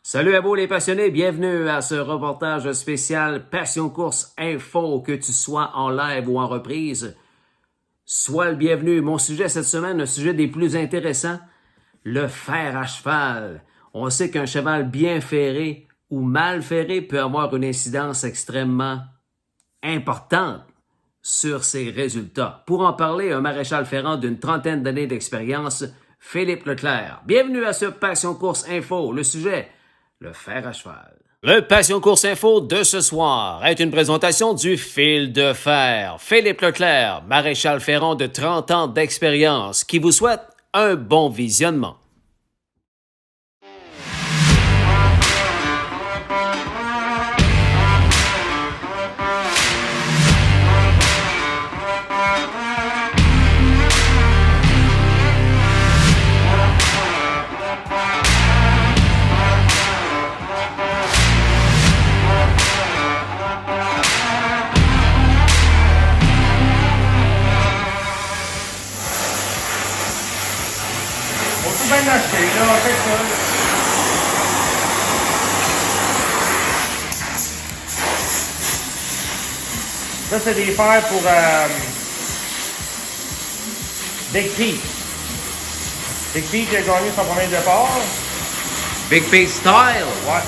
Salut à vous les passionnés, bienvenue à ce reportage spécial Passion Course Info, que tu sois en live ou en reprise. Sois le bienvenu. Mon sujet cette semaine, le sujet des plus intéressants, le fer à cheval. On sait qu'un cheval bien ferré ou mal ferré peut avoir une incidence extrêmement importante sur ses résultats. Pour en parler, un maréchal ferrant d'une trentaine d'années d'expérience, Philippe Leclerc. Bienvenue à ce Passion Course Info. Le sujet, le fer à cheval. Le Passion Course Info de ce soir est une présentation du fil de fer. Philippe Leclerc, maréchal ferrant de 30 ans d'expérience, qui vous souhaite un bon visionnement. Bien acheté, là, fait ça. Ça, c'est des fers pour Big Pete. Big Pete a gagné son premier départ. Big Pete Style. Ouais.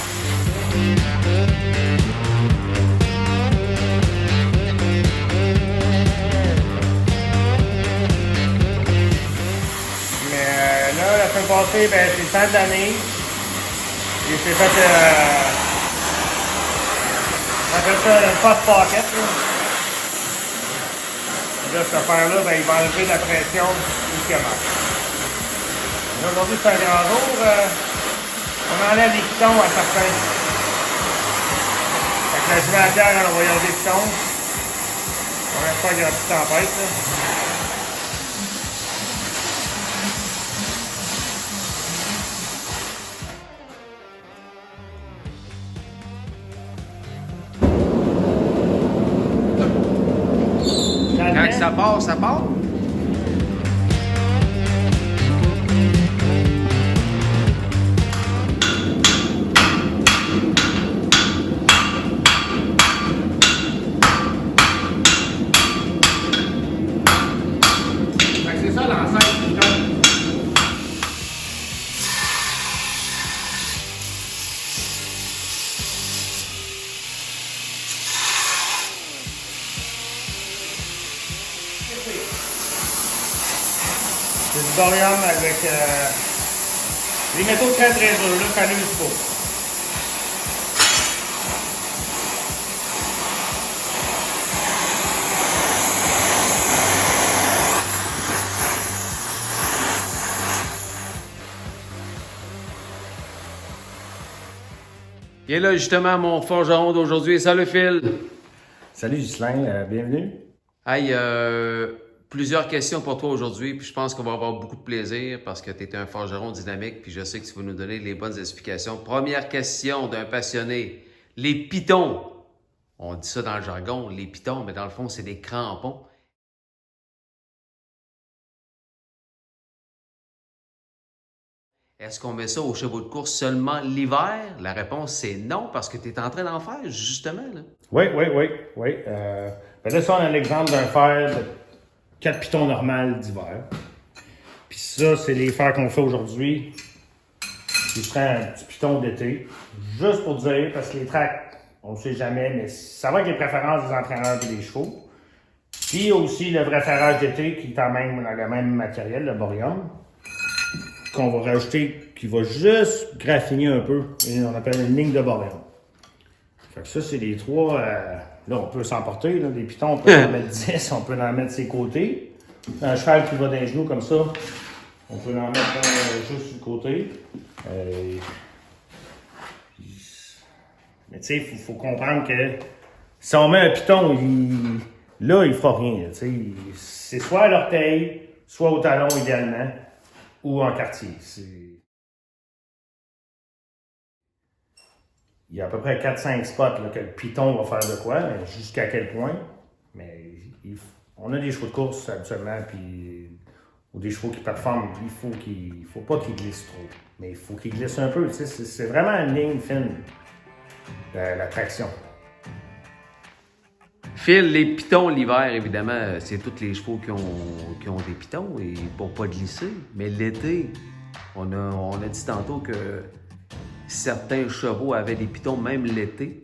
La semaine passée, ben, c'est le temps de l'année. Il s'est fait on appelle ça un post pocket. Là, cette affaire-là, ben, il va enlever la pression uniquement. Aujourd'hui, c'est un grand jour. On enlève les pitons à certains. Fait que la gymnasière, on va y enlever les pitons. On espère qu'il y aura plus de tempête. Là. Quand ça part, ça part. C'est ça l'enceinte qui tombe. C'est du barium avec des métaux très très durs, là, ça n'use pas. Et là, justement, mon forgeron d'aujourd'hui. Salut Phil. Salut Ghislain, bienvenue. Hey, plusieurs questions pour toi aujourd'hui, puis je pense qu'on va avoir beaucoup de plaisir parce que tu es un forgeron dynamique, puis je sais que tu vas nous donner les bonnes explications. Première question d'un passionné. Les pitons. On dit ça dans le jargon, les pitons, mais dans le fond, c'est des crampons. Est-ce qu'on met ça aux chevaux de course seulement l'hiver? La réponse, c'est non, parce que tu es en train d'en faire, justement. Là. Oui. Ben là, ça, on a l'exemple d'un fer de 4 pitons normal d'hiver. Puis ça, c'est les fers qu'on fait aujourd'hui. Je prends un petit piton d'été, juste pour dire, parce que les tracks, on ne sait jamais, mais ça va avec les préférences des entraîneurs et des chevaux. Puis aussi le vrai ferrage d'été qui est quand même dans le même matériel, le borium, qu'on va rajouter, qui va juste graffiner un peu. Et on appelle une ligne de borium. Fait que ça, c'est les trois. Là, on peut s'emporter. Des pitons, on peut en mettre 10, on peut en mettre ses côtés. Un cheval qui va dans les genoux comme ça, on peut en mettre un juste sur le côté. Mais tu sais, il faut comprendre que si on met un piton, là, il fera rien. C'est soit à l'orteil, soit au talon idéalement, ou en quartier. Il y a à peu près 4-5 spots là, que le piton va faire de quoi, jusqu'à quel point. Mais on a des chevaux de course habituellement, puis ou des chevaux qui performent, il faut pas qu'ils glissent trop. Mais il faut qu'ils glissent un peu. Tu sais, c'est vraiment une ligne fine, la traction. Phil, les pitons l'hiver, évidemment, c'est tous les chevaux qui ont des pitons et pour pas glisser. Mais l'été, on a dit tantôt que certains chevaux avaient des pitons même l'été.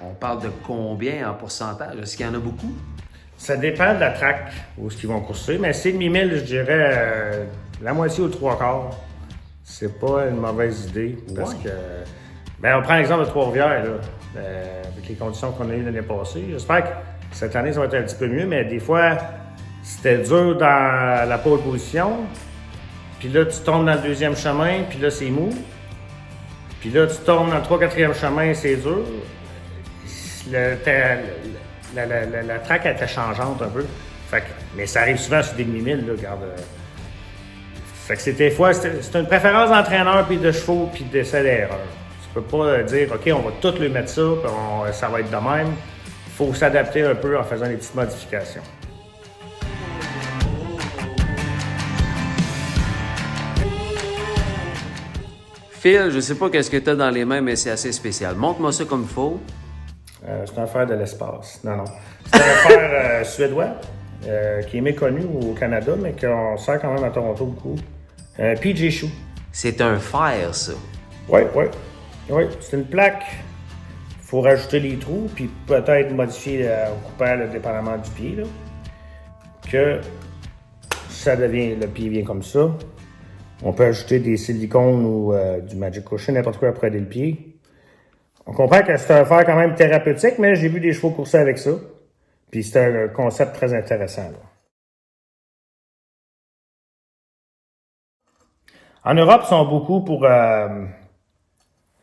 On parle de combien en pourcentage? Est-ce qu'il y en a beaucoup? Ça dépend de la track où ils vont courser, mais c'est demi-mille, je dirais la moitié ou trois quarts. C'est pas une mauvaise idée parce que. Ben, on prend l'exemple de Trois-Rivières, là, avec les conditions qu'on a eues l'année passée. J'espère que cette année, ça va être un petit peu mieux, mais des fois, c'était dur dans la pole position. Puis là, tu tombes dans le deuxième chemin, puis là, c'est mou. Puis là, tu tombes dans le 3-4e chemin, c'est dur. La track était changeante un peu. Fait que, mais ça arrive souvent sur des demi-milles, là, regarde. Fait que c'est une préférence d'entraîneur, puis de chevaux, puis d'essai d'erreur. Tu peux pas dire, OK, on va tout lui mettre ça, puis ça va être de même. Il faut s'adapter un peu en faisant des petites modifications. Phil, je sais pas qu'est-ce que tu as dans les mains, mais c'est assez spécial. Montre-moi ça comme il faut. C'est un fer de l'espace. Non. C'est un fer suédois qui est méconnu au Canada, mais qu'on sert quand même à Toronto beaucoup. PJ Shoe. C'est un fer, ça. Oui. C'est une plaque. Il faut rajouter les trous, puis peut-être modifier au coupage, dépendamment du pied. Là, que ça devient, le pied vient comme ça. On peut ajouter des silicones ou du Magic Cushion, n'importe quoi après aider le pied. On comprend que c'est un fer quand même thérapeutique, mais j'ai vu des chevaux courser avec ça. Puis c'est un concept très intéressant. Là. En Europe, ils sont beaucoup pour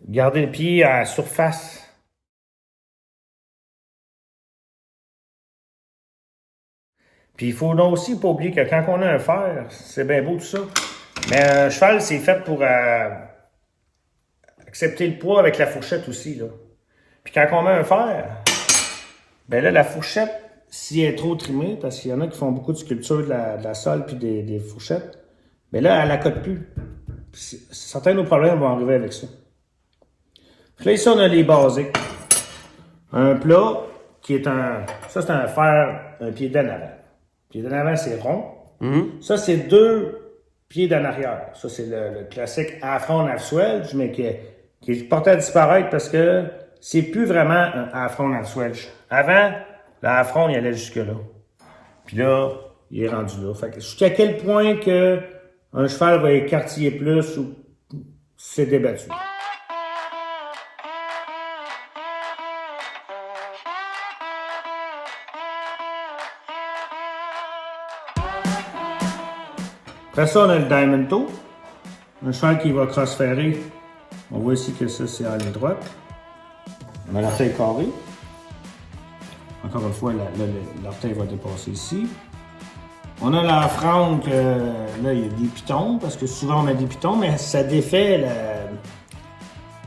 garder le pied à surface. Puis il faut aussi pas oublier que quand on a un fer, c'est bien beau tout ça. Mais un cheval, c'est fait pour accepter le poids avec la fourchette aussi. Là. Puis quand on met un fer, ben là, la fourchette, si elle est trop trimée, parce qu'il y en a qui font beaucoup de sculpture de la sole puis des fourchettes, mais là, elle accote plus. Certains de nos problèmes vont arriver avec ça. Puis là, ici, on a les basiques. Un plat qui est ça, c'est un fer, un pied d'en avant. Le pied d'en avant, c'est rond. Mm-hmm. Ça, c'est deux pieds d'en arrière. Ça, c'est le classique half-round, half-swedge, mais qui est porté à disparaître parce que c'est plus vraiment un half-round, half-swedge. Avant, le half-round, il allait jusque-là. Puis là, il est rendu là. Fait que jusqu'à quel point que un cheval va écartiller plus ou c'est débattu. Après ça, on a le Diamond Toe. Un cheval qui va cross-ferrer. On voit ici que ça, c'est en ligne droite. On a l'orteil carré. Encore une fois, l'orteil va dépasser ici. On a la franque, là, il y a des pitons, parce que souvent on a des pitons, mais ça défait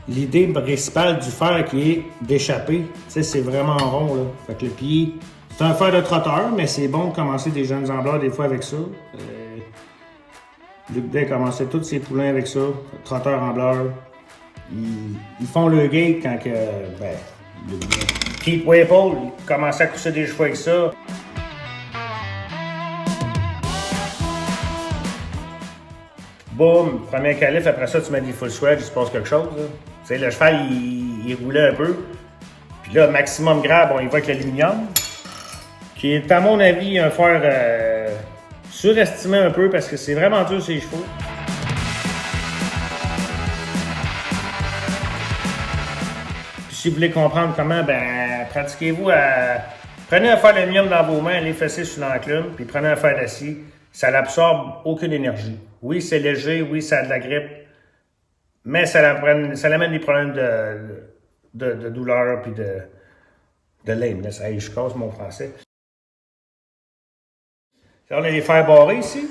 l'idée principale du fer qui est d'échapper. Tu sais, c'est vraiment rond, là. Fait que le pied, c'est un fer de trotteur, mais c'est bon de commencer des jeunes ambleurs des fois avec ça. Luc Day commençait tous ses poulains avec ça, trotteur ambleur. Ils font le gate quand que, Keith Whipple, il commençait à coucher des chevaux avec ça. Boum, premier calife, après ça, tu mets des full swedge, il se passe quelque chose. Tu sais, le cheval, il roulait un peu. Puis là, maximum grab, on y va avec l'aluminium, qui est, à mon avis, un fer surestimé un peu parce que c'est vraiment dur sur les chevaux. Puis si vous voulez comprendre comment, pratiquez-vous à... Prenez un fer d'aluminium dans vos mains, les fessez sur l'enclume, puis prenez un fer d'acier. Ça n'absorbe aucune énergie. Oui, c'est léger, oui, ça a de la grippe, mais ça l'amène des problèmes de douleur puis de lameness. Hey, je casse mon français. Là, on a les fers barrés ici.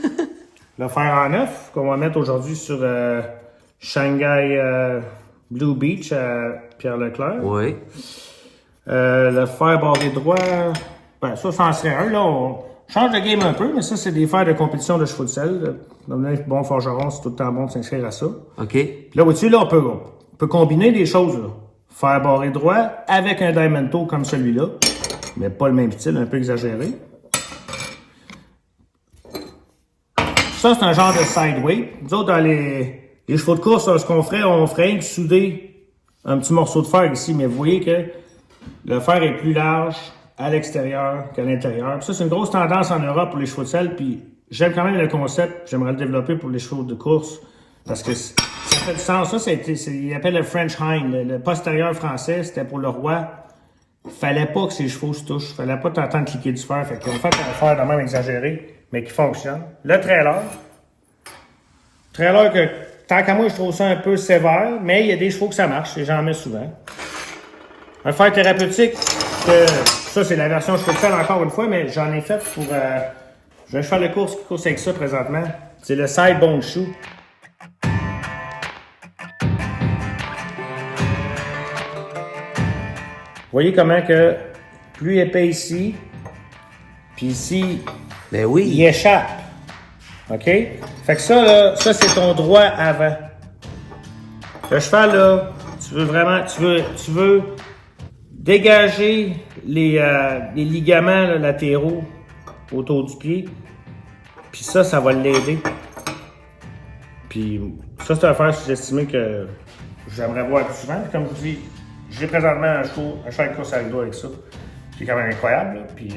Le fer en neuf qu'on va mettre aujourd'hui sur Shanghai Blue Beach à Pierre-Leclerc. Oui. Le fer barré droit, ça en serait un. Là, change de game un peu, mais ça, c'est des fers de compétition de chevaux de selle. Comme un bon forgeron, c'est tout le temps bon de s'inscrire à ça. OK. Puis là, au-dessus, là, on peut combiner des choses, là. Fer barré droit avec un diamond toe comme celui-là, mais pas le même style, un peu exagéré. Ça, c'est un genre de sideweight. Nous autres, dans les chevaux de course, là, ce qu'on ferait, on ferait souder un petit morceau de fer ici, mais vous voyez que le fer est plus large à l'extérieur qu'à l'intérieur. Ça, c'est une grosse tendance en Europe pour les chevaux de selle, puis j'aime quand même le concept, j'aimerais le développer pour les chevaux de course, parce que ça fait du sens. Ça, il appelle le French Hind, le postérieur français, c'était pour le roi. Fallait pas que ses chevaux se touchent, fallait pas t'entendre cliquer du fer, fait qu'on fait un fer de même exagéré, mais qui fonctionne. Le trailer que, tant qu'à moi, je trouve ça un peu sévère, mais il y a des chevaux que ça marche, et j'en mets souvent. Un fer thérapeutique, ça c'est la version que je peux faire encore une fois, mais j'en ai fait pour... je vais faire le course avec ça présentement. C'est le Side Bone Shoe. Vous voyez comment que plus épais ici, puis ici, Ben oui. il échappe. OK? Fait que ça, là, ça c'est ton droit avant. Le cheval, là, tu veux dégager les ligaments là, latéraux autour du pied. Puis ça va l'aider. Puis ça, c'est un fer sous-estimé que j'aimerais voir plus souvent. Comme je vous dis, j'ai présentement un cheval de course avec dos avec ça, qui est quand même incroyable. Là. Puis,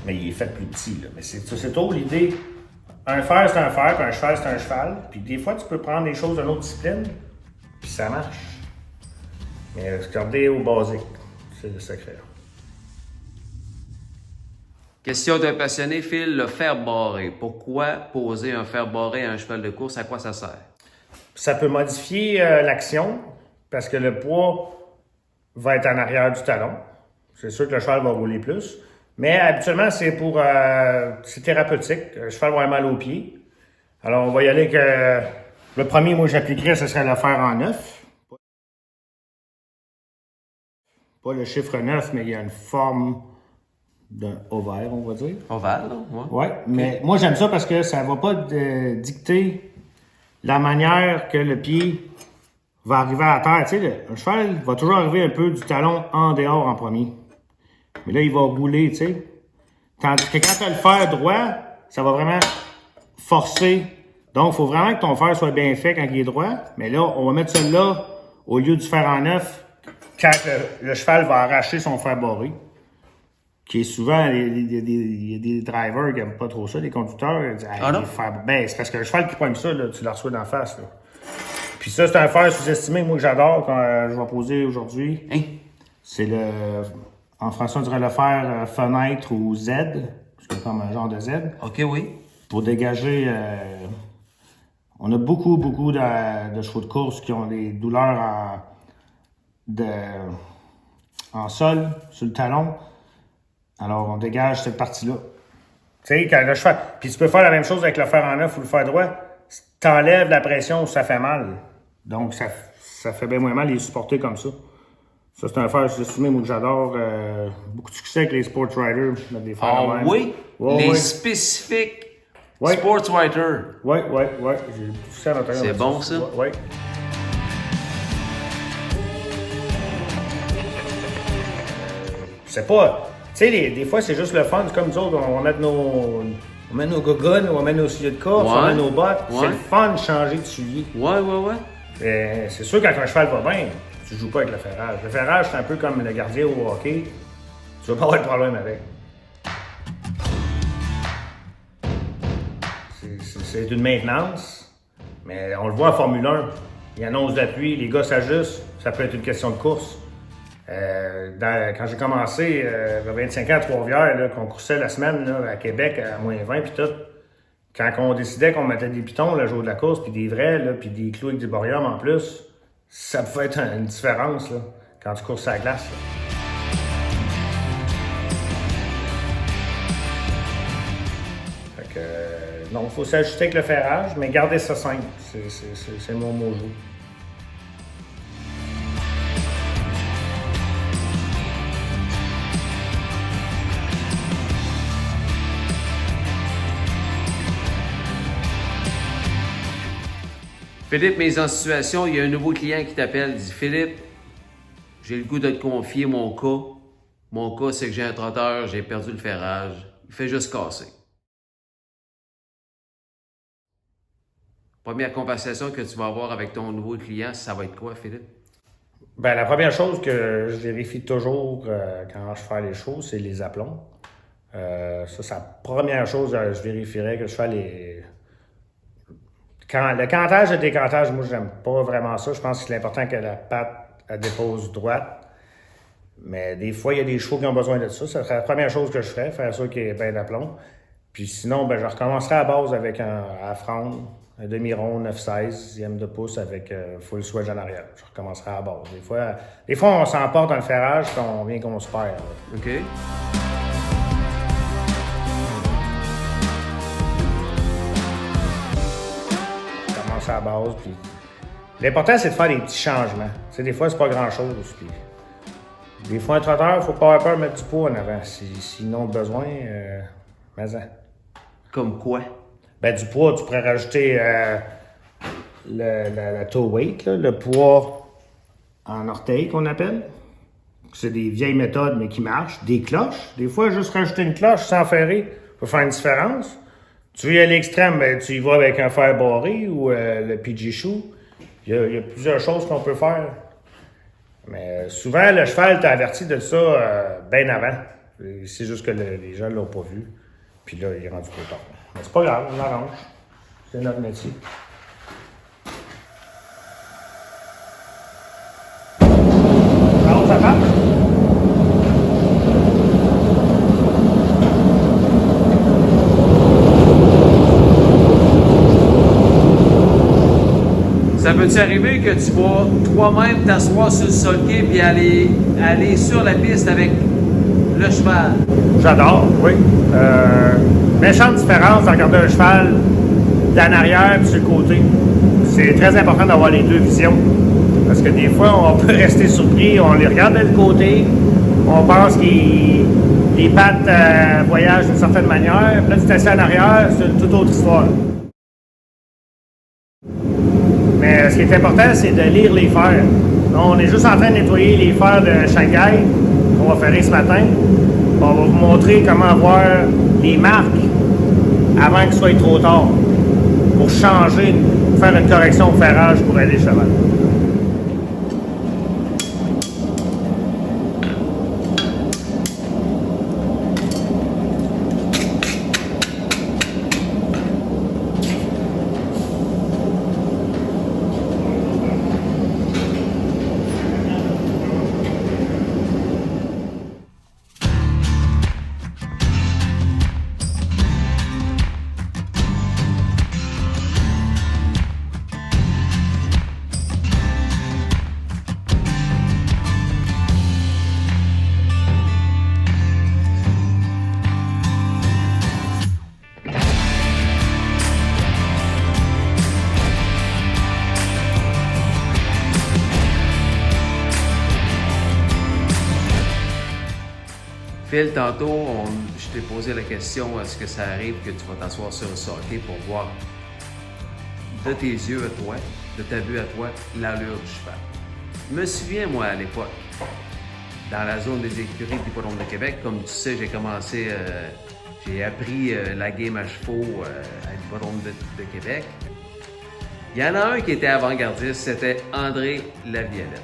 mais il est fait plus petit. Là. Mais c'est tout l'idée. Un fer, c'est un fer, puis un cheval, c'est un cheval. Puis des fois, tu peux prendre des choses d'une autre discipline, puis ça marche. Mais regardez au basique, c'est le secret. Question d'un passionné, Phil, le fer barré. Pourquoi poser un fer barré à un cheval de course? À quoi ça sert? Ça peut modifier l'action, parce que le poids va être en arrière du talon. C'est sûr que le cheval va rouler plus. Mais habituellement, c'est c'est thérapeutique. Le cheval va avoir mal aux pieds. Alors, on va y aller avec... le premier, moi, j'appliquerais, ce serait le fer en 9. Pas le chiffre 9, mais il y a une forme d'un ovaire, on va dire. Ovale, là? Ouais, mais moi, j'aime ça parce que ça va pas dicter la manière que le pied va arriver à terre. Tu sais, un cheval va toujours arriver un peu du talon en dehors en premier. Mais là, il va rouler, tu sais. Tandis que quand tu as le fer droit, ça va vraiment forcer. Donc, il faut vraiment que ton fer soit bien fait quand il est droit. Mais là, on va mettre celui-là au lieu du fer en 9 quand le cheval va arracher son fer barré. Qui est souvent, il y a des drivers qui n'aiment pas trop ça, des conducteurs. Ils disent, non? Ben, c'est parce que le cheval qui pointe ça, là, tu le reçois d'en face. Là. Puis ça, c'est un fer sous-estimé, moi, que j'adore, quand je vais poser aujourd'hui. Hein? C'est en français, on dirait le fer fenêtre ou Z. C'est comme un genre de Z. OK, oui. Pour dégager... on a beaucoup de chevaux de course qui ont des douleurs en sol, sur le talon. Alors, on dégage cette partie-là. Tu sais, quand le cheval... Puis tu peux faire la même chose avec le fer en 9 ou le fer droit. T'enlèves la pression où ça fait mal. Donc, ça fait bien moins mal les supporter comme ça. Ça, c'est un fer sous-estimé, moi, que j'adore. Beaucoup de succès avec les Sport Riders. Des fers Ah même. oui? Ouais, les ouais. spécifiques Ouais. Sportswriter. Ouais. J'ai tout ça à l'intérieur. C'est bon, ça? Ouais. C'est pas... Tu sais, des fois, c'est juste le fun. C'est comme nous autres, on va mettre nos gogoons, on va mettre nos souliers de course, on va mettre nos bottes. Ouais. C'est le fun de changer de souliers. Ouais. C'est sûr, quand un cheval va bien, tu joues pas avec le ferrage. Le ferrage, c'est un peu comme le gardien au hockey. Tu vas pas avoir de problème avec. C'est une maintenance, mais on le voit en Formule 1. Il annonce d'appui, les gars s'ajustent, ça peut être une question de course. Quand j'ai commencé, j'avais 25 ans à Trois-Rivières, qu'on coursait la semaine là, à Québec à moins 20 puis tout. Quand on décidait qu'on mettait des pitons le jour de la course, puis des vrais, là, puis des clous avec du borium en plus, ça pouvait être une différence là, quand tu cours sur la glace. Là. Fait que, non, il faut s'ajuster avec le ferrage, mais garder ça simple, c'est mon mot jeu. Philippe, mise en situation, il y a un nouveau client qui t'appelle, dit Philippe, j'ai le goût de te confier mon cas. Mon cas, c'est que j'ai un trotteur, j'ai perdu le ferrage. Il fait juste casser. Première conversation que tu vas avoir avec ton nouveau client, ça va être quoi, Philippe? Ben, la première chose que je vérifie toujours quand je fais les choses, c'est les aplombs. Ça, c'est la première chose que je vérifierais que je fais les. Le cantage et le décantage, moi, j'aime pas vraiment ça. Je pense que c'est important que la patte elle dépose droite. Mais des fois, il y a des chevaux qui ont besoin de ça. C'est la première chose que je ferais, faire ça qu'il y ait bien d'aplomb. Puis sinon, ben, je recommencerai à base avec à fronde, un demi-rond 9/16 de pouce avec full swedge en arrière. Je recommencerai à la base. Des fois on s'emporte dans le ferrage puis on vient qu'on se perd. Là. OK. Je commence à la base. Puis l'important, c'est de faire des petits changements. Tu sais, des fois, c'est pas grand-chose. Puis des fois, un trotteur, il faut pas avoir peur de mettre du poids en avant. S'ils n'ont besoin, mais-en. Comme quoi? Ben, du poids, tu pourrais rajouter la toe weight, là, le poids en orteil qu'on appelle. C'est des vieilles méthodes, mais qui marchent. Des cloches. Des fois, juste rajouter une cloche sans ferrer peut faire une différence. Tu veux y aller à l'extrême, ben, tu y vas avec un fer barré ou le PG shoe. Il y a plusieurs choses qu'on peut faire. Mais souvent, le cheval t'a averti de ça bien avant. C'est juste que les gens ne l'ont pas vu. Puis là, il est rendu trop tard. Mais c'est pas grave, on arrange. C'est notre métier. Alors, ça marche? Ça peut-tu arriver que tu vas toi-même t'asseoir sur le sulky puis aller sur la piste avec le cheval? J'adore, oui. Méchante différence de regarder un cheval d'en arrière et sur le côté. C'est très important d'avoir les deux visions. Parce que des fois, on peut rester surpris, on les regarde de le côté, on pense que les pattes voyagent d'une certaine manière, puis là, tu t'assieds en arrière, c'est une toute autre histoire. Mais ce qui est important, c'est de lire les fers. On est juste en train de nettoyer les fers de Shanghai qu'on va faire ce matin. On va vous montrer comment voir les marques avant qu'il soit trop tard pour changer, faire une correction au ferrage pour aider le cheval. Phil, tantôt, je t'ai posé la question, est-ce que ça arrive que tu vas t'asseoir sur le sulky pour voir de tes yeux à toi, de ta vue à toi, l'allure du cheval? Je me souviens, moi, à l'époque, dans la zone des écuries du Hippodrome de Québec, comme tu sais, j'ai appris la game à chevaux à l'Hippodrome de Québec. Il y en a un qui était avant-gardiste, c'était André Laviolette.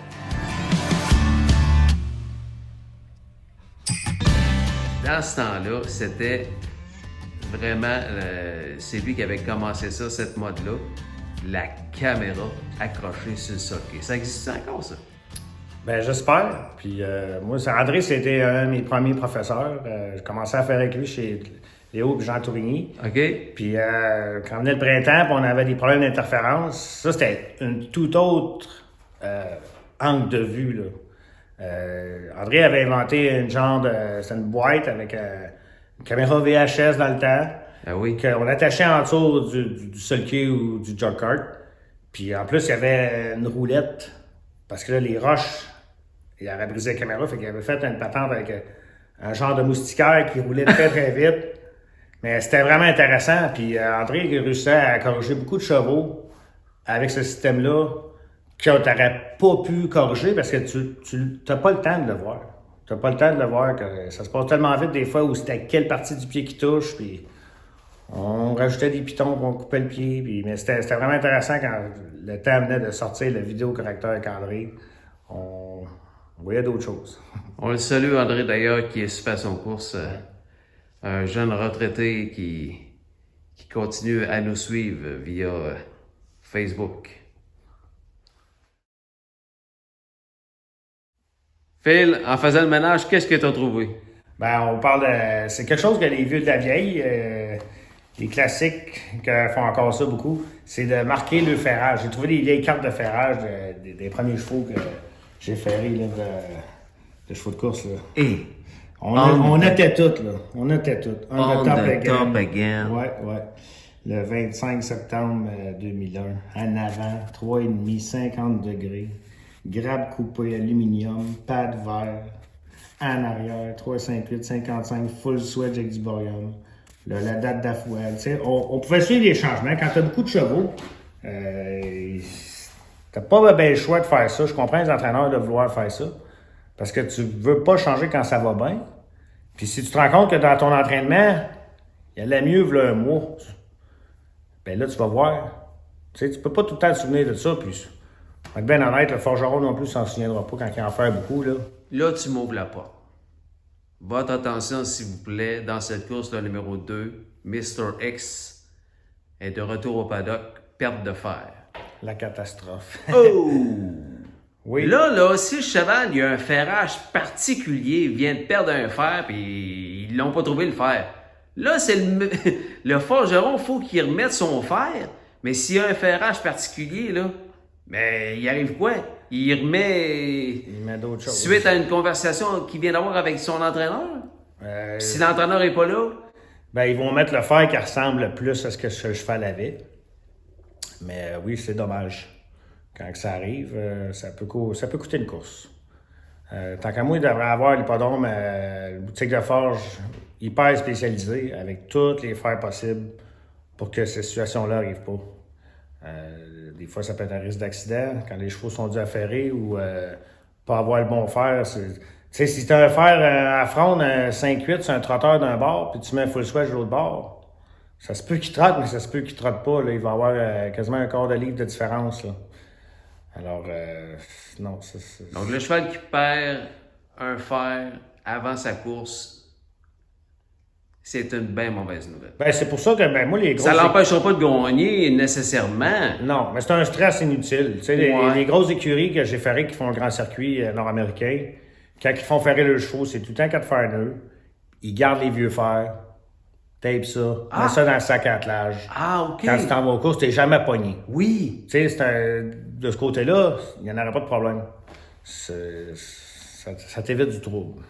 Dans ce temps-là, c'était vraiment, c'est lui qui avait commencé ça, cette mode-là, la caméra accrochée sur le sulky. Ça existe encore, ça? Ben j'espère. Puis moi, André, c'était un de mes premiers professeurs. J'ai commencé à faire avec lui chez Léo et Jean Tourigny. OK. Puis quand venait le printemps, puis on avait des problèmes d'interférence, ça, c'était une toute autre angle de vue, là. André avait inventé c'est une boîte avec une caméra VHS dans le temps. Ah oui. Qu'on attachait en dessous du sulky ou du jog cart. Puis en plus, il y avait une roulette. Parce que là, les roches, il avait brisé la caméra. Fait qu'il avait fait une patente avec un genre de moustiquaire qui roulait très très vite. Mais c'était vraiment intéressant. Puis André réussissait à corriger beaucoup de chevaux avec ce système-là que tu n'aurais pas pu corriger parce que tu n'as pas le temps de le voir. Tu n'as pas le temps de le voir, que ça se passe tellement vite des fois où c'était quelle partie du pied qui touche, puis on rajoutait des pitons, puis on coupait le pied, puis, mais c'était vraiment intéressant quand le temps venait de sortir le vidéocorrecteur cadré. On voyait d'autres choses. On le salue, André, d'ailleurs, qui est super son course. Un jeune retraité qui continue à nous suivre via Facebook. Phil, en faisant le ménage, qu'est-ce que tu as trouvé? Ben, on parle de... C'est quelque chose que les vieux de la vieille, les classiques qui font encore ça beaucoup, c'est de marquer le ferrage. J'ai trouvé des vieilles cartes de ferrage des premiers chevaux que j'ai ferrés, là, de chevaux de course, là. Et on était toutes, là. On était toutes. On the top again. Ouais. Le 25 septembre 2001. En avant, 3,5, 50 degrés. Grappe coupée, aluminium, pad vert. En arrière, 3,58, 55, full swedge avec du borium. Là, la date d'affouage. Tu sais, on pouvait suivre les changements. Quand tu as beaucoup de chevaux, t'as pas bien le choix de faire ça. Je comprends les entraîneurs de vouloir faire ça. Parce que tu veux pas changer quand ça va bien. Puis si tu te rends compte que dans ton entraînement, il y a la mieux v'là un mois, ben là, tu vas voir. Tu sais, tu peux pas tout le temps te souvenir de ça. Puis, pour être bien honnête, le forgeron non plus s'en souviendra pas quand il en fait beaucoup, là. Là, tu m'ouvres la porte. Votre attention, s'il vous plaît, dans cette course, le numéro 2, Mr. X est de retour au paddock, perte de fer. La catastrophe. Oh! Oui. Là, si le cheval, il y a un ferrage particulier, il vient de perdre un fer, puis ils l'ont pas trouvé le fer. Là, c'est le forgeron, il faut qu'il remette son fer, mais s'il y a un ferrage particulier, là, mais il arrive quoi? Il remet d'autres choses. Suite à une conversation qu'il vient d'avoir avec son entraîneur? Si l'entraîneur n'est pas là? Ben, ils vont mettre le fer qui ressemble le plus à ce que ce cheval avait. Mais oui, c'est dommage. Quand ça arrive, ça peut coûter une course. Tant qu'à moi, il devrait avoir l'hippodrome, une boutique de forge hyper spécialisée avec tous les fers possibles pour que ces situations-là n'arrivent pas. Des fois, ça peut être un risque d'accident quand les chevaux sont dû affairés ou pas avoir le bon fer. Tu sais, si tu as un fer à fronde, un 5-8, c'est un trotteur d'un bord, puis tu mets un full swedge de l'autre bord, ça se peut qu'il trotte, mais ça se peut qu'il trotte pas. Là. Il va y avoir quasiment un quart de livre de différence. Là. Alors, non, c'est... Donc, le cheval qui perd un fer avant sa course, c'est une bien mauvaise nouvelle. Ben, c'est pour ça que, ben, moi, les grosses... Ça l'empêchera pas de gagner, nécessairement. Non, mais c'est un stress inutile. Tu sais, les grosses écuries que j'ai ferrées qui font le grand circuit nord-américain, quand ils font ferrer leurs chevaux, c'est tout le temps 4 fers neufs. Ils gardent les vieux fers, tape ça, mets ça dans le sac à attelage. Ah, OK. Quand tu t'en vas aux courses, t'es jamais pogné. Oui. Tu sais, de ce côté-là, il n'y en aurait pas de problème. Ça t'évite du trouble.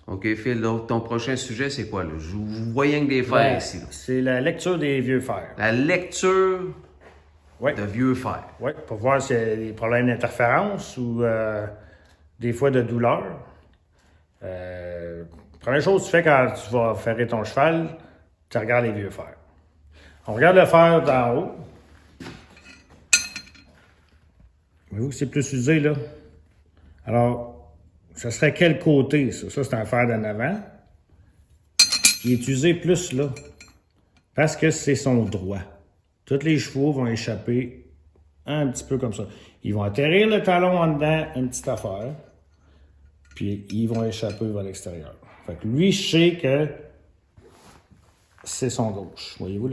OK, Phil, donc ton prochain sujet, c'est quoi? Là? Vous voyez que des fers Ouais, ici. Là. c'est la lecture des vieux fers. La lecture de vieux fers. Oui, pour voir s'il y a des problèmes d'interférence ou des fois de douleur. Première chose que tu fais quand tu vas ferrer ton cheval, tu regardes les vieux fers. On regarde le fer d'en haut. Voyez-vous que c'est plus usé, là? Alors, ça serait quel côté, ça? Ça, c'est un fer d'en avant. Il est usé plus là. Parce que c'est son droit. Tous les chevaux vont échapper un petit peu comme ça. Ils vont atterrir le talon en dedans, une petite affaire. Puis ils vont échapper vers l'extérieur. Fait que lui, je sais que c'est son gauche. Voyez-vous,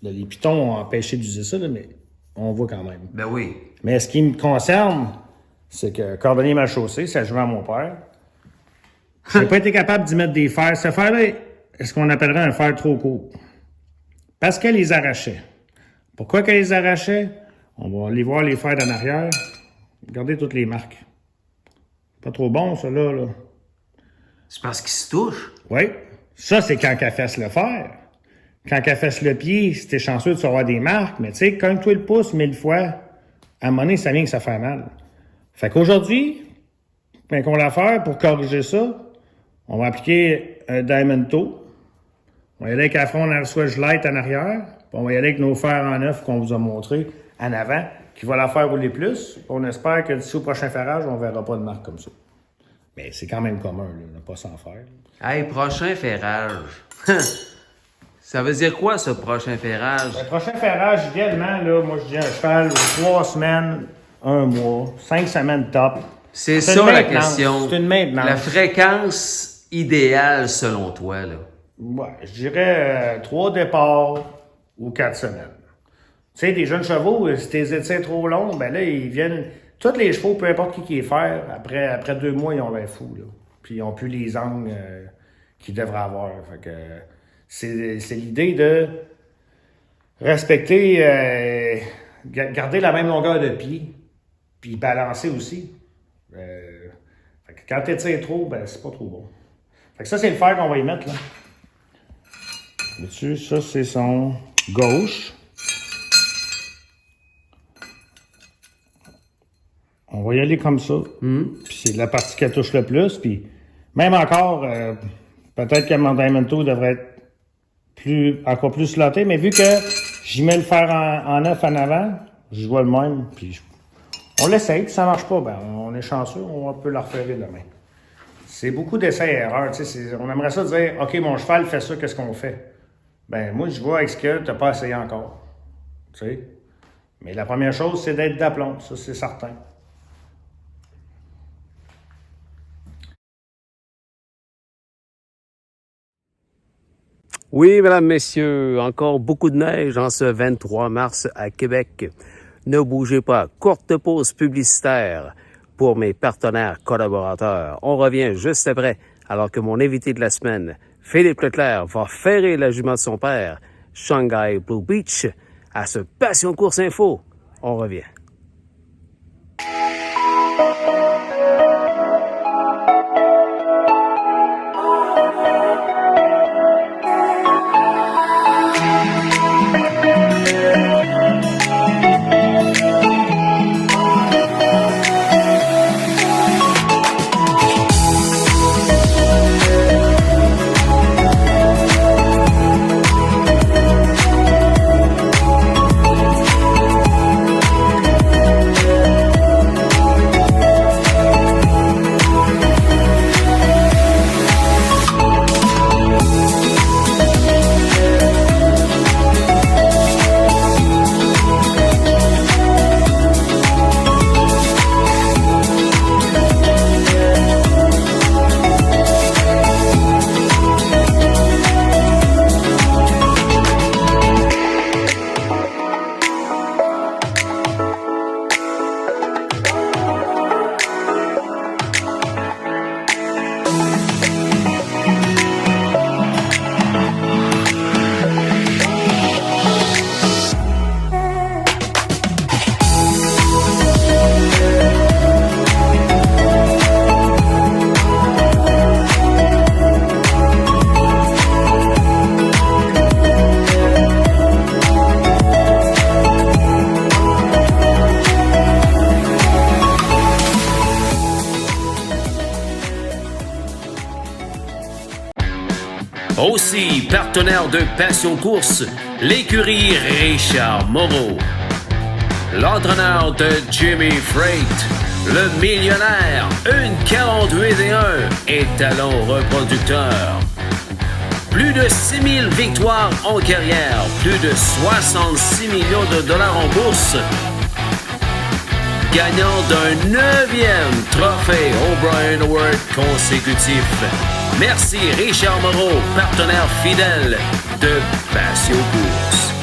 les pitons ont empêché d'user ça, là, mais on voit quand même. Ben oui. Mais ce qui me concerne, c'est que cordonnier mal chaussé, ça jouait à mon père. J'ai pas été capable d'y mettre des fers. Ce fer-là est ce qu'on appellerait un fer trop court. Parce qu'elle les arrachait. Pourquoi qu'elle les arrachait? On va aller voir les fers d'en arrière. Regardez toutes les marques. Pas trop bon, ça, là. C'est parce qu'ils se touchent. Oui. Ça, c'est quand qu'elle fesse le fer. Quand qu'elle fesse le pied, c'était chanceux de savoir des marques. Mais tu sais, quand toi le pouce 1000 fois, à un moment donné, ça vient que ça fait mal. Fait qu'aujourd'hui, ben, qu'on l'a fait pour corriger ça, On va appliquer un Diamond Toe. On va y aller avec la fronde Swedge Light en arrière. Puis on va y aller avec nos fers en neuf qu'on vous a montré en avant, qui va la faire rouler plus. On espère que d'ici au prochain ferrage, on ne verra pas de marque comme ça. Mais c'est quand même commun, là, ne pas s'en faire. Hey, prochain ferrage. Ça veut dire quoi, ce prochain ferrage? Le prochain ferrage, idéalement, là, moi, je dis un cheval, 3 semaines, 1 mois, 5 semaines top. C'est ça la question. C'est une maintenance. La fréquence idéale, selon toi, là? Ouais, je dirais 3 départs ou 4 semaines. Tu sais, des jeunes chevaux, si tes étiers trop longs, ben là, ils viennent... Tous les chevaux, peu importe qui est faire, après 2 mois, ils ont l'air fous, là. Puis ils n'ont plus les angles qu'ils devraient avoir. Fait que c'est l'idée de respecter, garder la même longueur de pied, puis balancer aussi. Fait que quand tu étires trop, ben c'est pas trop bon. Fait que ça, c'est le fer qu'on va y mettre, là. Là-dessus, ça, c'est son gauche. On va y aller comme ça. Puis c'est la partie qui touche le plus. Puis même encore, peut-être que mon Diamond Toe devrait être encore plus slotté. Mais vu que j'y mets le fer en neuf en avant, je vois le même. Puis on l'essaye. Si ça marche pas, ben on est chanceux. On peut le refaire demain. C'est beaucoup d'essais et erreurs. On aimerait ça dire, OK, mon cheval fait ça, qu'est-ce qu'on fait? Ben moi, je vois avec ce que tu n'as pas essayé encore. Tu sais? Mais la première chose, c'est d'être d'aplomb. Ça, c'est certain. Oui, mesdames, messieurs, encore beaucoup de neige en ce 23 mars à Québec. Ne bougez pas. Courte pause publicitaire pour mes partenaires collaborateurs. On revient juste après, alors que mon invité de la semaine, Philippe Leclerc, va ferrer la jument de son père, Shanghai Blue Beach, à ce Passion Course Info. On revient. Aussi partenaire de Passion Course, l'écurie Richard Moreau. L'entraîneur de Jimmy Freight, le millionnaire, une 48-1 et talent reproducteur. Plus de 6000 victoires en carrière, plus de 66 millions de dollars en bourse. Gagnant d'un 9e trophée O'Brien Award consécutif. Merci Richard Moreau, partenaire fidèle de Passion Course.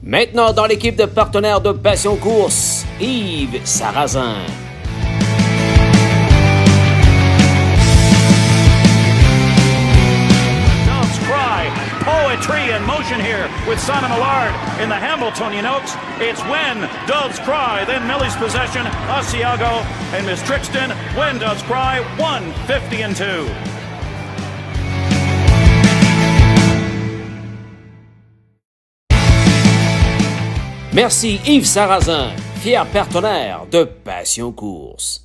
Maintenant, dans l'équipe de partenaires de Passion Course, Yves Sarrazin. motion here with Sana Millard in the Hamiltonian Oaks. It's When Doves Cry, then Millie's possession, Asiago and Miss Trixton. When Doves Cry, 150-2. Merci Yves Sarrazin, fier partenaire de Passion Course.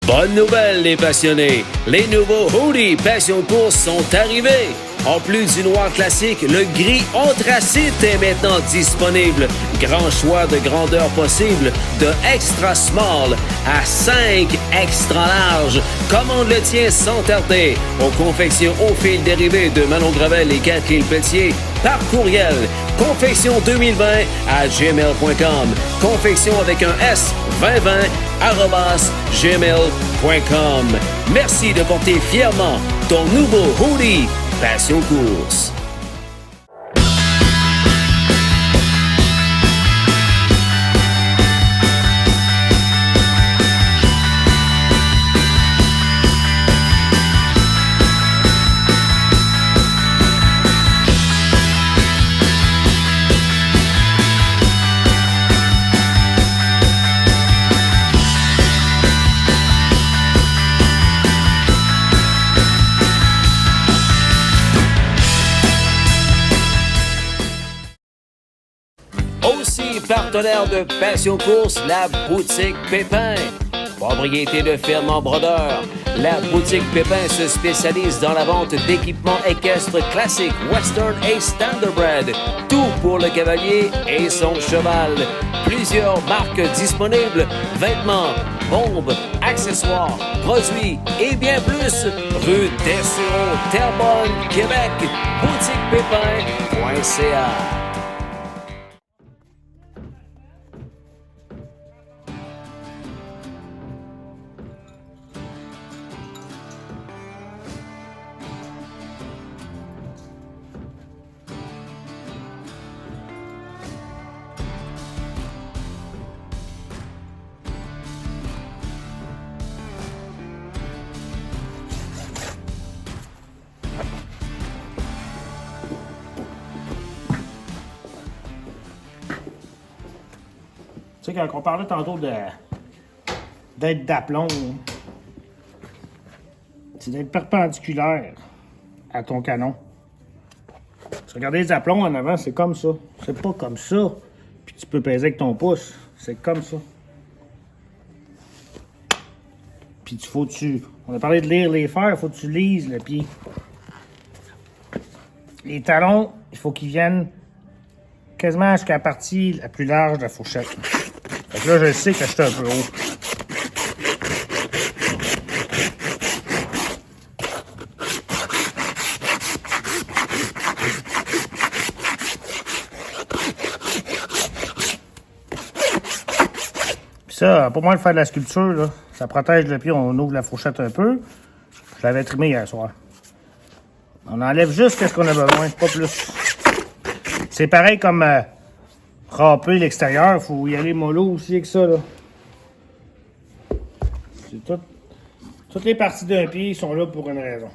Bonne nouvelle les passionnés, les nouveaux Hoodie Passion Course sont arrivés. En plus du noir classique, le gris anthracite est maintenant disponible. Grand choix de grandeur possible, de extra small à 5 extra large. Commande le tien sans tarder aux confections au fil dérivé de Manon Gravel et Catherine Pelletier par courriel confection2020@gmail.com. Confection avec un S 2020@gmail.com. Merci de porter fièrement ton nouveau hoodie Passion Course. Aussi partenaire de Passion Course, la boutique Pépin. Propriété de firme en brodeur, la boutique Pépin se spécialise dans la vente d'équipements équestres classiques, western et standardbred. Tout pour le cavalier et son cheval. Plusieurs marques disponibles, vêtements, bombes, accessoires, produits et bien plus. Rue Dessureau, Terrebonne, Québec. boutiquepépin.ca. Tu sais, quand on parlait tantôt d'être d'aplomb, c'est d'être perpendiculaire à ton canon. Tu regardes les aplombs en avant, c'est comme ça. C'est pas comme ça, puis tu peux peser avec ton pouce. C'est comme ça. Puis on a parlé de lire les fers, il faut que tu lises le pied. Les talons, il faut qu'ils viennent quasiment jusqu'à la partie la plus large de la fourchette. Fait que là, je sais que j'étais un peu haut. Puis ça, pour moi, de faire de la sculpture, là, ça protège le pied, on ouvre la fourchette un peu. Je l'avais trimé hier soir. On enlève juste ce qu'on a besoin, pas plus. C'est pareil comme râper l'extérieur, il faut y aller mollo aussi avec ça, là. C'est toutes les parties d'un pied sont là pour une raison.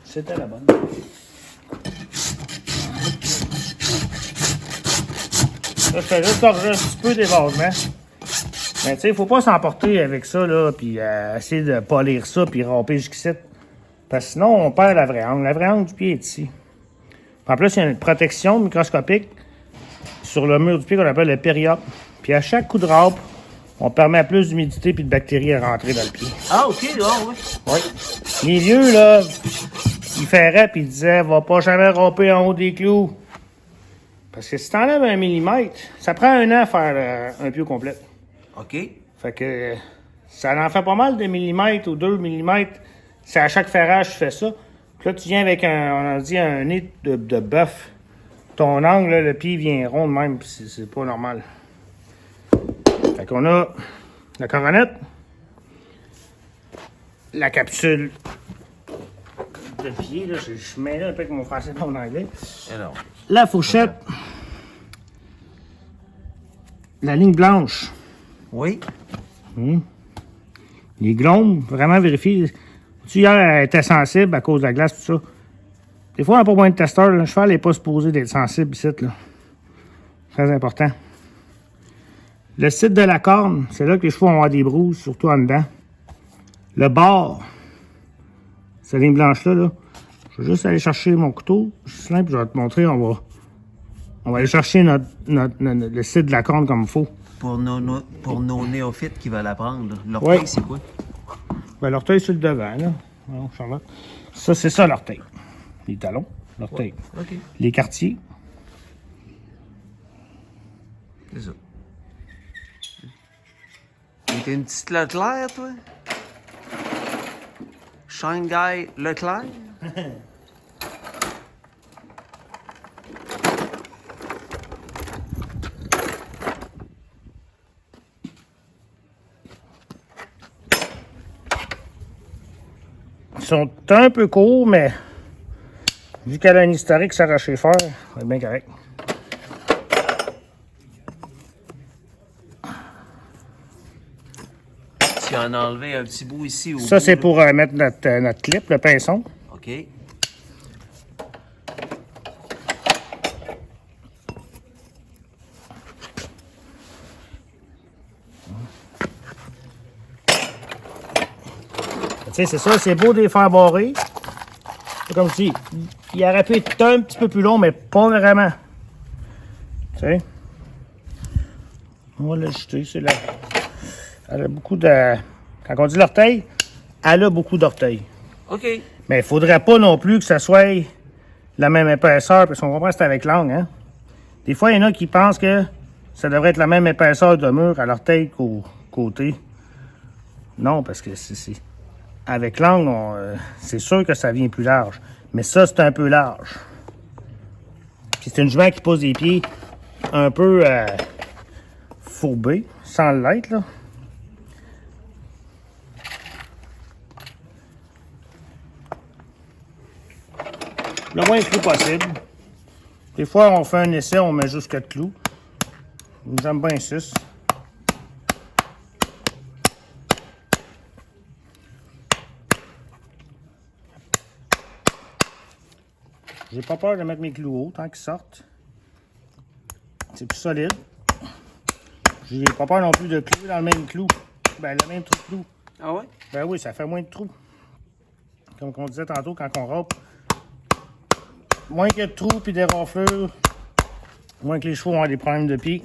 C'était la bonne. Là, je fais juste torger un petit peu d'évasement. Mais tu sais, il faut pas s'emporter avec ça, là, puis essayer de polir ça, puis râper jusqu'ici. Parce que sinon, on perd la vraie angle. La vraie angle du pied est ici. En plus, il y a une protection microscopique sur le mur du pied qu'on appelle le périop. Puis à chaque coup de râpe, on permet à plus d'humidité et de bactéries à rentrer dans le pied. Ah, OK, oui. Oui. Les vieux, là, ils ferraient puis ils disaient « Va pas jamais râper en haut des clous. » Parce que si t'enlèves 1 millimètre, ça prend 1 an à faire un pied complet. OK. Fait que ça en fait pas mal de millimètres ou 2 millimètres. C'est à chaque ferrage, tu fais ça. Puis là, tu viens avec on a dit un nez de bœuf. Ton angle, là, le pied vient rond de même, puis c'est pas normal. Fait qu'on a la coronette, la capsule de pied, là, je mets là un peu avec mon français et mon anglais. Alors, La fourchette, la ligne blanche. oui. Les glombes, vraiment vérifier. Hier, elle était sensible à cause de la glace, tout ça. Des fois, on n'a pas moins de testeur. Le cheval n'est pas supposé d'être sensible ici. Là. Très important. Le site de la corne, c'est là que les chevaux vont avoir des brouses, surtout en dedans. Le bord, cette ligne blanche-là, là, je vais juste aller chercher mon couteau. C'est simple, je vais te montrer. On va aller chercher le site de la corne comme il faut. Pour nos néophytes qui veulent apprendre, l'orteil, c'est quoi? Ben, l'orteil, c'est le devant, là. Non, Charlotte. Ça, c'est ça, l'orteil. Les talons, l'orteil. Ouais, OK. Les quartiers. C'est ça. T'es une petite Leclerc, toi? Shine Guy Leclerc? Ils sont un peu courts, mais vu qu'elle a un historique s'arracher fort, c'est bien correct. Tu en as enlevé un petit bout ici. Ça, c'est pour mettre notre clip, le pinçon. OK. Tu sais, c'est ça, c'est beau de les faire barrer. C'est comme si il aurait pu être un petit peu plus long, mais pas vraiment. Tu sais. On va l'ajuster, c'est là. Elle a beaucoup de... Quand on dit l'orteil, elle a beaucoup d'orteils. OK. Mais il faudrait pas non plus que ça soit la même épaisseur, parce qu'on comprend que c'est avec l'angle, hein. Des fois, il y en a qui pensent que ça devrait être la même épaisseur de mur à l'orteil qu'au côté. Non, parce que c'est... Avec l'angle, c'est sûr que ça vient plus large. Mais ça, c'est un peu large. Puis c'est une jument qui pose des pieds un peu fourbés, sans l'être, là. Le moins de clous possible. Des fois, on fait un essai, on met juste 4 clous. J'aime bien 6. J'ai pas peur de mettre mes clous hauts tant qu'ils sortent. C'est plus solide. J'ai pas peur non plus de clouer dans le même clou. Ben, le même trou de clou. Ah ouais? Ben oui, ça fait moins de trous. Comme on disait tantôt, quand on râpe, moins qu'il y a de trous puis des renflures, moins que les chevaux ont des problèmes de pied.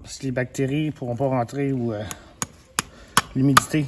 Parce que les bactéries ne pourront pas rentrer ou l'humidité.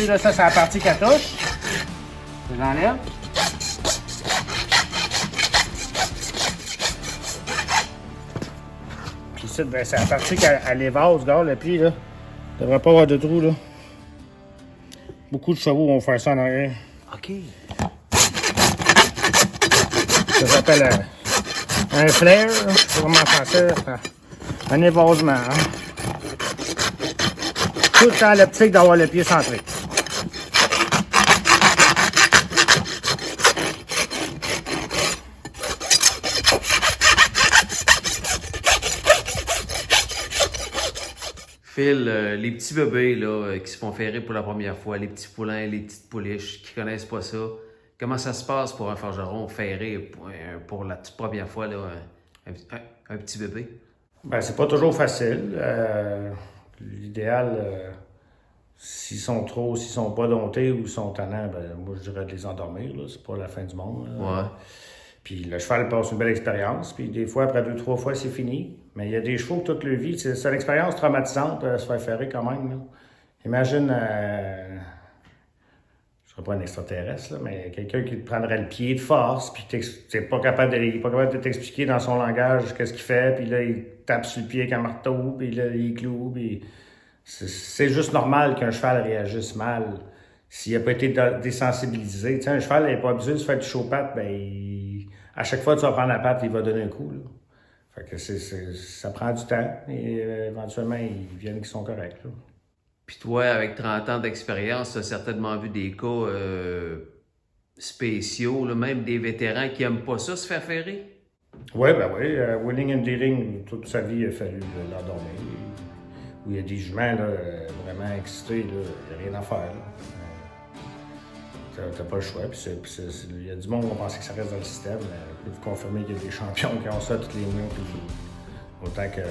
Là, ça, c'est la partie qu'elle touche. Je l'enlève. Puis ici, ben, c'est la partie qu'elle évase, regarde, le pied, là. Il ne devrait pas avoir de trou, là. Beaucoup de chevaux vont faire ça en arrière. OK. Ça s'appelle un flair, là. C'est vraiment en français. Un évasement, hein. tout le temps l'optique d'avoir le pied centré. Phil, les petits bébés là, qui se font ferrer pour la première fois, les petits poulains, les petites pouliches qui connaissent pas ça, comment ça se passe pour un forgeron ferré pour la toute première fois là, un petit bébé? Ben, c'est pas toujours facile. L'idéal, s'ils sont pas domptés ou sont tannants, ben, moi je dirais de les endormir, là. C'est pas la fin du monde. Ouais. Puis le cheval passe une belle expérience, puis des fois, après 2-3 fois, c'est fini. Mais il y a des chevaux que toute leur vie, c'est une expérience traumatisante, se faire ferrer quand même. Là. Imagine, je ne serais pas un extraterrestre, là, mais quelqu'un qui te prendrait le pied de force, puis tu n'es pas capable de t'expliquer dans son langage qu'est-ce qu'il fait, puis là, il tape sur le pied avec un marteau, puis là, il cloue, puis c'est juste normal qu'un cheval réagisse mal s'il n'a pas été désensibilisé. Tu sais, un cheval n'est pas habitué de se faire du chaud patte, ben, à chaque fois que tu vas prendre la patte, il va donner un coup. Là. Fait que ça prend du temps et éventuellement, ils viennent qui sont corrects. Là. Puis toi, avec 30 ans d'expérience, tu as certainement vu des cas spéciaux, là, même des vétérans qui n'aiment pas ça, se faire ferrer? Oui, ben oui. Wheeling and Dealing, toute sa vie, il a fallu l'endormir. Où il y a des juments là, vraiment excités, il n'y a rien à faire. T'as pas le choix. Il y a du monde qui va penser que ça reste dans le système. Je peux vous confirmer qu'il y a des champions qui ont ça tous les mois. Puis, autant que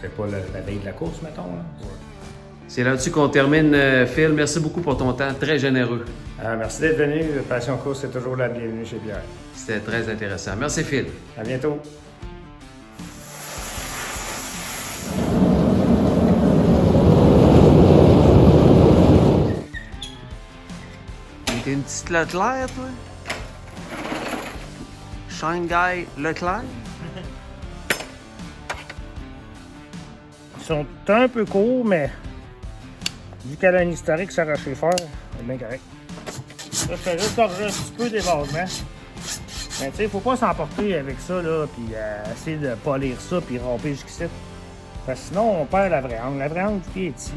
c'est pas la veille de la course, mettons. Là. Ouais. C'est là-dessus qu'on termine, Phil. Merci beaucoup pour ton temps, très généreux. Merci d'être venu. Passion Course, c'est toujours la bienvenue chez Pierre. C'était très intéressant. Merci, Phil. À bientôt. T'es une petite Leclerc, toi? Shine Guy Leclerc? Ils sont un peu courts, mais vu qu'elle a un historique sur rocher fort, c'est bien correct. Ça, je fais juste corriger un petit peu d'évasement. Mais tu sais, faut pas s'emporter avec ça, là, puis essayer de polir ça, puis romper jusqu'ici. Parce que sinon, on perd la vraie angle. La vraie angle du pied est ici.